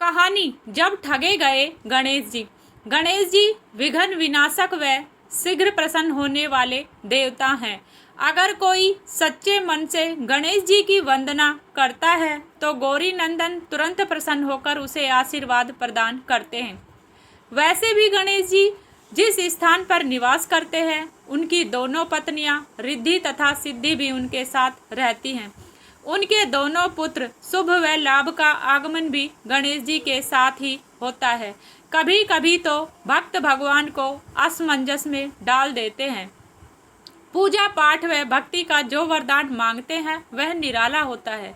कहानी जब ठगे गए गणेश जी। गणेश जी विघ्न विनाशक व शीघ्र प्रसन्न होने वाले देवता हैं। अगर कोई सच्चे मन से गणेश जी की वंदना करता है तो गौरी नंदन तुरंत प्रसन्न होकर उसे आशीर्वाद प्रदान करते हैं। वैसे भी गणेश जी जिस स्थान पर निवास करते हैं उनकी दोनों पत्नियां रिद्धि तथा सिद्धि भी उनके साथ रहती हैं। उनके दोनों पुत्र शुभ व लाभ का आगमन भी गणेश जी के साथ ही होता है। कभी कभी तो भक्त भगवान को असमंजस में डाल देते हैं। पूजा पाठ व भक्ति का जो वरदान मांगते हैं वह निराला होता है।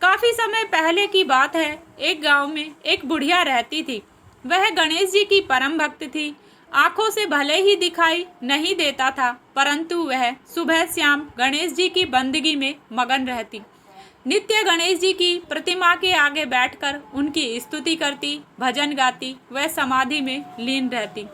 काफी समय पहले की बात है, एक गांव में एक बुढ़िया रहती थी। वह गणेश जी की परम भक्त थी। आंखों से भले ही दिखाई नहीं देता था, परंतु वह सुबह शाम गणेश जी की बंदगी में मगन रहती। नित्य गणेश जी की प्रतिमा के आगे बैठकर उनकी स्तुति करती, भजन गाती, वह समाधि में लीन रहती।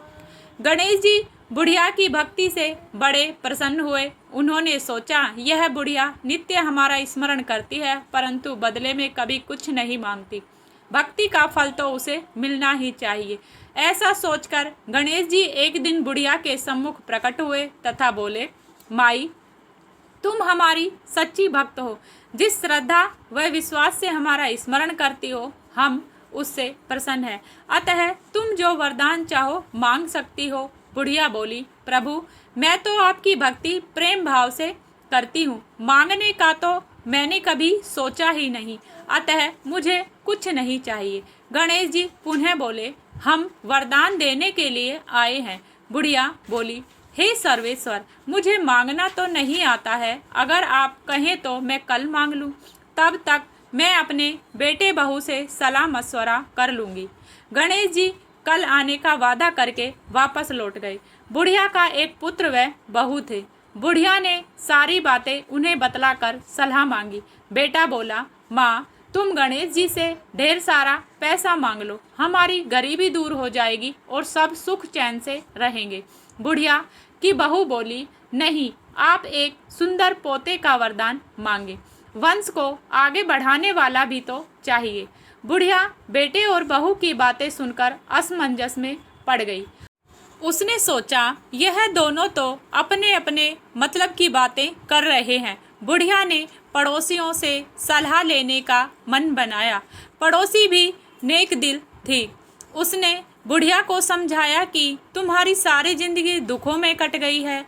गणेश जी बुढ़िया की भक्ति से बड़े प्रसन्न हुए। उन्होंने सोचा, यह बुढ़िया नित्य हमारा स्मरण करती है, परंतु बदले में कभी कुछ नहीं मांगती। भक्ति का फल तो उसे मिलना ही चाहिए। ऐसा सोचकर गणेश जी एक दिन बुढ़िया के सम्मुख प्रकट हुए तथा बोले, माई, तुम हमारी सच्ची भक्त हो। जिस श्रद्धा व विश्वास से हमारा स्मरण करती हो, हम उससे प्रसन्न है। अतः तुम जो वरदान चाहो मांग सकती हो। बुढ़िया बोली, प्रभु, मैं तो आपकी भक्ति प्रेम भाव से करती हूँ। मांगने का तो मैंने कभी सोचा ही नहीं, अतः मुझे कुछ नहीं चाहिए। गणेश जी पुनः बोले, हम वरदान देने के लिए आए हैं। बुढ़िया बोली, हे सर्वेश्वर, मुझे मांगना तो नहीं आता है। अगर आप कहें तो मैं कल मांग लूं, तब तक मैं अपने बेटे बहू से सलाह मशवरा कर लूंगी। गणेश जी कल आने का वादा करके वापस लौट गए। बुढ़िया का एक पुत्र व बहू थे। बुढ़िया ने सारी बातें उन्हें बतलाकर सलाह मांगी। बेटा बोला, माँ, तुम गणेश जी से ढेर सारा पैसा मांग लो, हमारी गरीबी दूर हो जाएगी और सब सुख चैन से रहेंगे। बुढ़िया की बहू बोली, नहीं, आप एक सुंदर पोते का वरदान मांगे। वंश को आगे बढ़ाने वाला भी तो चाहिए। बुढ़िया बेटे और बहू की बातें सुनकर असमंजस में पड़ गई। उसने सोचा, यह दोनों तो अपने अपने मतलब की बातें कर रहे हैं। बुढ़िया ने पड़ोसियों से सलाह लेने का मन बनाया। पड़ोसी भी नेक दिल थी। उसने बुढ़िया को समझाया कि तुम्हारी सारी जिंदगी दुखों में कट गई है।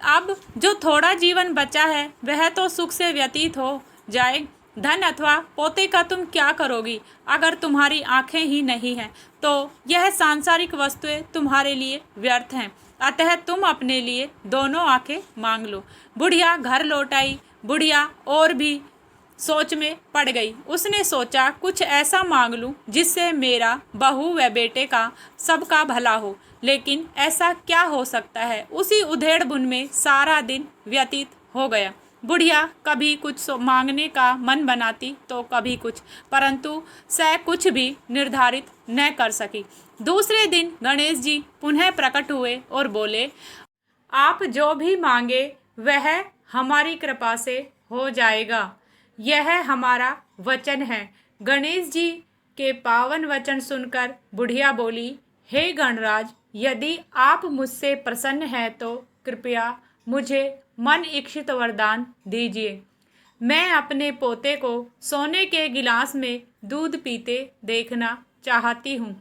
अब जो थोड़ा जीवन बचा है वह तो सुख से व्यतीत हो जाए। धन अथवा पोते का तुम क्या करोगी? अगर तुम्हारी आंखें ही नहीं हैं तो यह सांसारिक वस्तुएं तुम्हारे लिए व्यर्थ हैं। अतः तुम अपने लिए दोनों आंखें मांग लो। बुढ़िया घर लौट आई। बुढ़िया और भी सोच में पड़ गई। उसने सोचा, कुछ ऐसा मांग लूं जिससे मेरा बहू व बेटे का सबका भला हो। लेकिन ऐसा क्या हो सकता है? उसी उधेड़ बुन में सारा दिन व्यतीत हो गया। बुढ़िया कभी कुछ मांगने का मन बनाती तो कभी कुछ, परंतु सह कुछ भी निर्धारित न कर सकी। दूसरे दिन गणेश जी पुनः प्रकट हुए और बोले, आप जो भी मांगे वह हमारी कृपा से हो जाएगा। यह हमारा वचन है। गणेश जी के पावन वचन सुनकर बुढ़िया बोली, हे गणराज, यदि आप मुझसे प्रसन्न हैं तो कृपया मुझे मन इच्छित वरदान दीजिए। मैं अपने पोते को सोने के गिलास में दूध पीते देखना चाहती हूँ।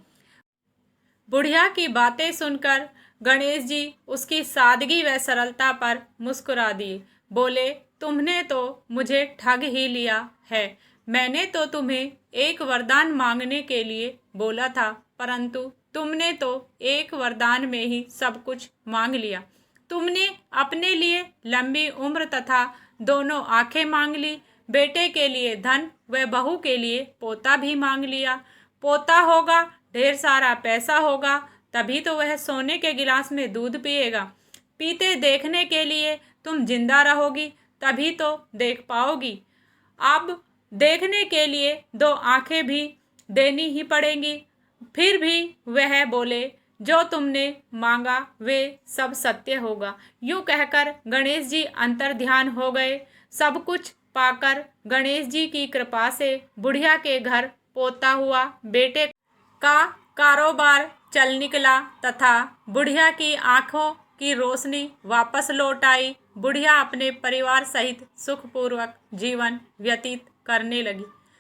बुढ़िया की बातें सुनकर गणेश जी उसकी सादगी व सरलता पर मुस्कुरा दिए। बोले, तुमने तो मुझे ठग ही लिया है। मैंने तो तुम्हें एक वरदान मांगने के लिए बोला था, परंतु तुमने तो एक वरदान में ही सब कुछ मांग लिया। तुमने अपने लिए लंबी उम्र तथा दोनों आंखें मांग ली। बेटे के लिए धन व बहू के लिए पोता भी मांग लिया। पोता होगा, ढेर सारा पैसा होगा, तभी तो वह सोने के गिलास में दूध पिएगा। पीते देखने के लिए तुम जिंदा रहोगी, तभी तो देख पाओगी। अब देखने के लिए दो आंखें भी देनी ही पड़ेंगी। फिर भी वह बोले, जो तुमने मांगा वे सब सत्य होगा। यूं कहकर गणेश जी अंतर ध्यान हो गए। सब कुछ पाकर गणेश जी की कृपा से बुढ़िया के घर पोता हुआ। बेटे का कारोबार चल निकला तथा बुढ़िया की आंखों की रोशनी वापस लौट आई। बुढ़िया अपने परिवार सहित सुखपूर्वक जीवन व्यतीत करने लगी।